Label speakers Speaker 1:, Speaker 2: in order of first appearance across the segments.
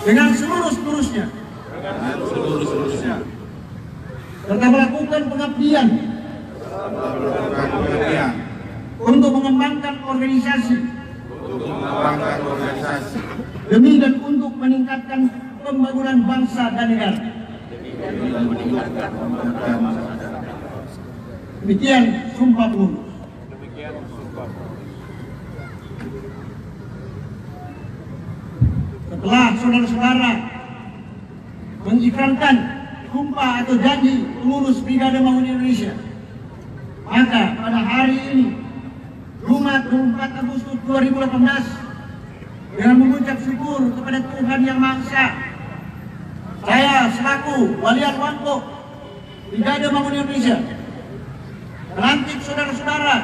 Speaker 1: dengan seluruh-seluruhnya, serta melakukan pengabdian untuk mengembangkan organisasi demi dan untuk meningkatkan pembangunan bangsa dan negara. Demikian sumpah pengurus. Setelah saudara-saudara mengikrarkan sumpah atau janji pengurus Brigade Bangun Indonesia, maka pada hari ini, Jumat 24 Agustus 2018, dengan mengucap syukur kepada Tuhan Yang Maha Esa, saya selaku Walian Wangko Brigade Bangun Indonesia melantik saudara-saudara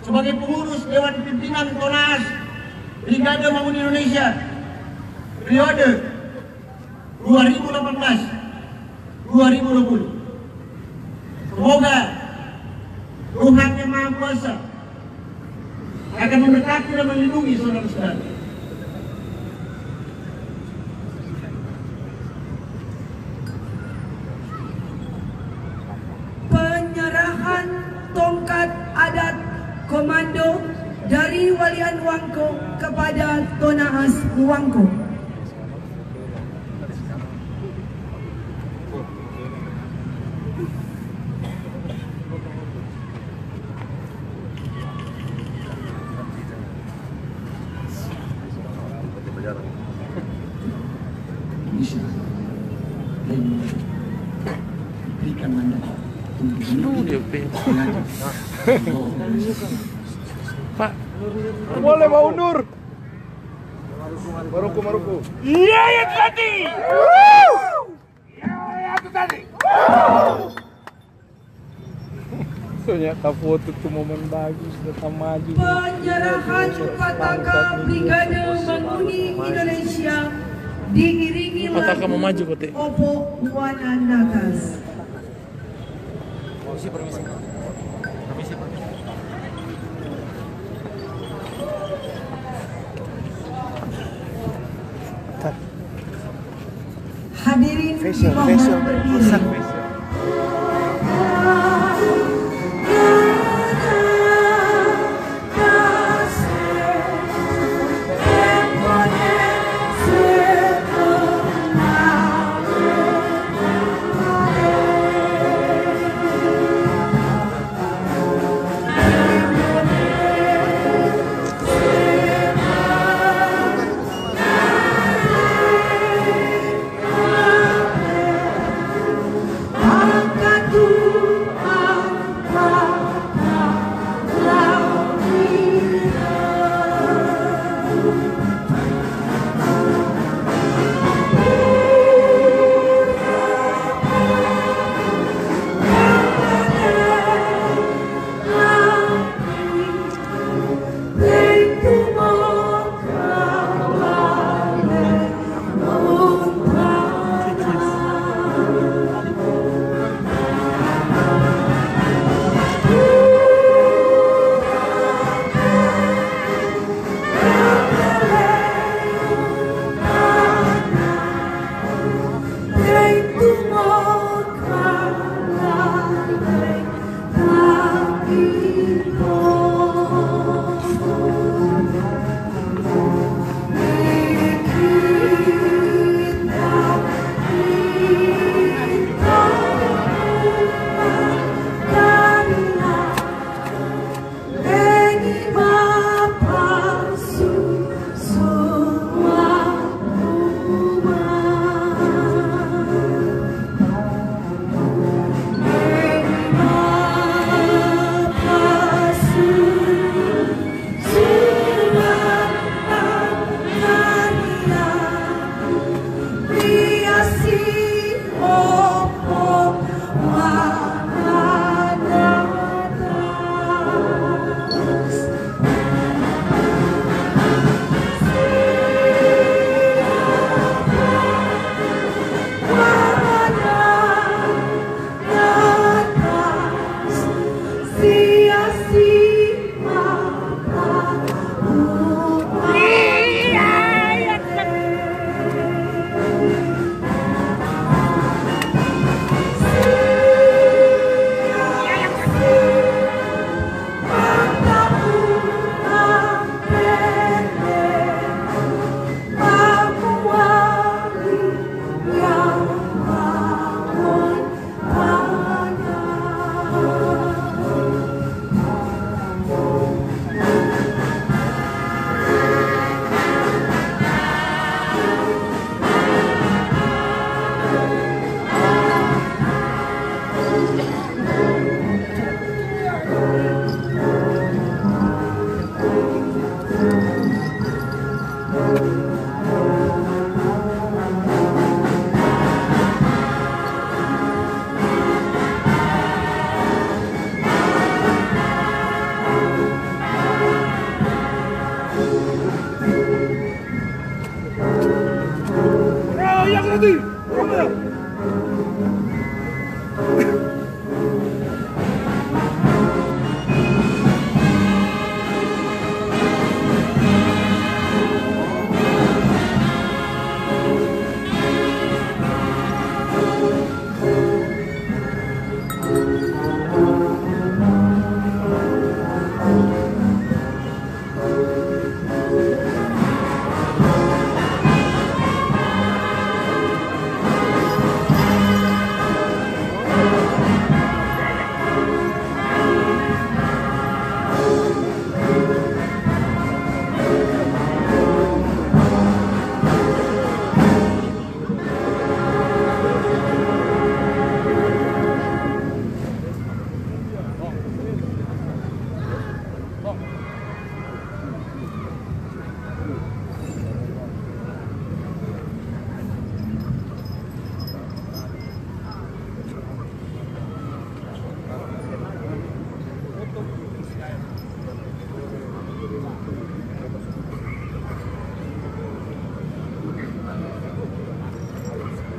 Speaker 1: sebagai pengurus Dewan Pimpinan Konas Brigade Bangun Indonesia periode 2018-2020. Semoga Tuhan Yang Maha Kuasa akan memberkati dan melindungi saudara-saudara.
Speaker 2: Penyerahan tongkat adat komando dari Walian Wangko kepada Tonaas Wangko.
Speaker 1: Bisa dan berikan mandat untuk
Speaker 3: Pak, boleh mau undur? Maruku. Iya ya tadi. Iya itu tadi. Ternyata foto itu momen bagus, datang maju.
Speaker 2: Penyerahan Pataka Brigade Bangun Indonesia diiringi
Speaker 3: Pataka mau maju kote.
Speaker 2: Opo Wananakas.
Speaker 3: Permisi.
Speaker 2: Hadirin dimohon berdiri.
Speaker 3: lagi. Mana?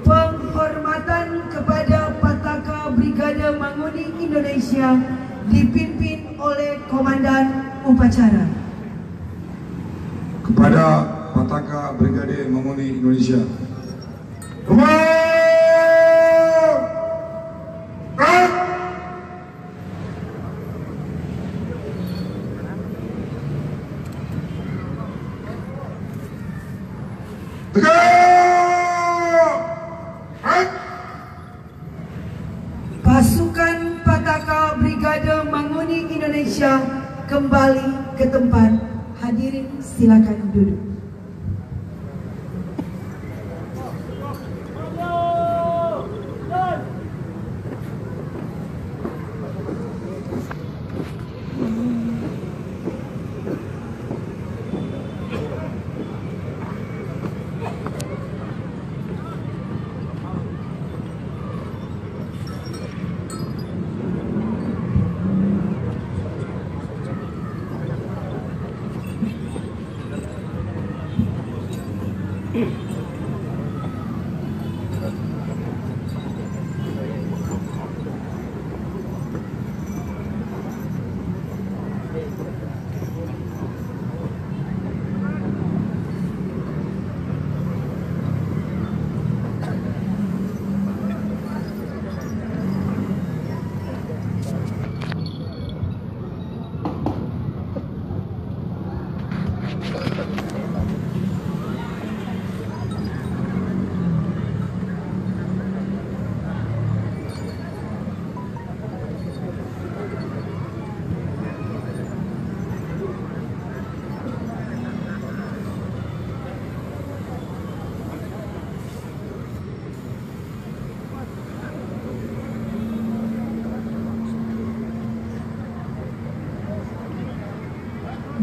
Speaker 2: Penghormatan kepada Pataka Brigade Manguni Indonesia dipimpin oleh Komandan Upacara.
Speaker 4: Kepada Pataka Brigade Manguni Indonesia.
Speaker 2: Pasukan Pataka Brigade Manguni Indonesia kembali ke tempat. Hadirin silakan duduk.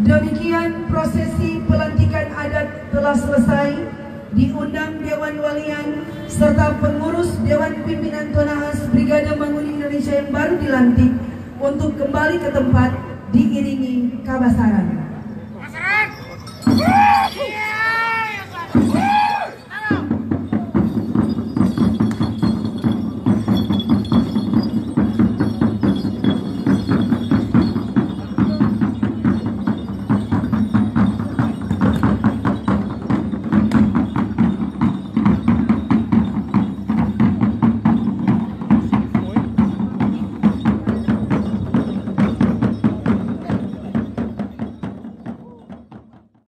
Speaker 2: Demikian prosesi pelantikan adat telah selesai. Diundang Dewan Walian serta pengurus Dewan Pimpinan Tonahas Brigade Manguni Indonesia yang baru dilantik untuk kembali ke tempat diiringi kabasaran.